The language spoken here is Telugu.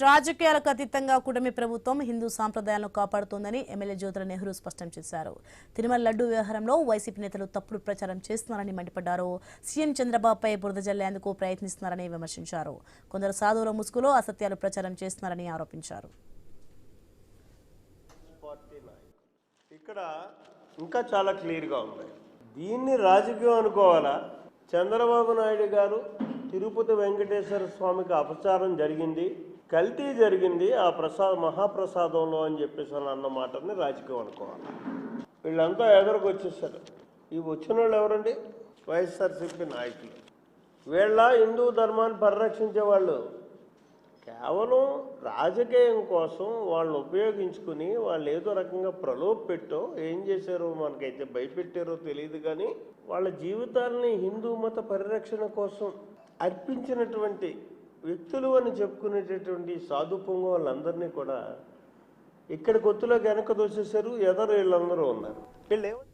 రాజకీయాలకు అతీతంగా కూటమి ప్రభుత్వం హిందూ సాంప్రదాయాలను కాపాడుతోందని ఎమ్మెల్యే జ్యోతుల నెహ్రూ స్పష్టం చేశారు. తిరుమల లడ్డూ వ్యవహారంలో వైసీపీ నేతలు తప్పుడు ప్రచారం చేస్తున్నారని మండిపడ్డారు. సీఎం చంద్రబాబుపై బురద జల్లేందుకు ప్రయత్నిస్తున్నారని విమర్శించారు. కొందరు సాధువుల ముసుగులో అసత్యాలు ప్రచారం చేస్తున్నారని ఆరోపించారు. ఇక్కడ ఇంకా చాలా క్లియర్గా ఉంది. దీన్ని రాజకీయం అనుకోవాలా? చంద్రబాబు నాయుడు గారు తిరుపతి వెంకటేశ్వర స్వామికి అపచారం జరిగింది, కల్తీ జరిగింది ఆ మహాప్రసాదంలో అని చెప్పేసి అన్న మాటని రాజకీయం అనుకోవాలి. వీళ్ళంతా ఎదురుకు వచ్చేసారు. ఈ వచ్చిన వాళ్ళు ఎవరండి? వైఎస్ఆర్సీపీ నాయకులు. వీళ్ళ హిందూ ధర్మాన్ని పరిరక్షించే వాళ్ళు కేవలం రాజకీయం కోసం వాళ్ళని ఉపయోగించుకుని వాళ్ళు ఏదో రకంగా ప్రలోభ పెట్టో ఏం చేశారో మనకైతే భయపెట్టారో తెలియదు, కానీ వాళ్ళ జీవితాలని హిందూ మత పరిరక్షణ కోసం అర్పించినటువంటి వ్యక్తులు అని చెప్పుకునేటటువంటి సాధు పొంగు వాళ్ళందరినీ కూడా ఇక్కడ కొత్తలోకి వెనక దోసేశారు. ఎదరు వీళ్ళందరూ ఉన్నారు. వీళ్ళు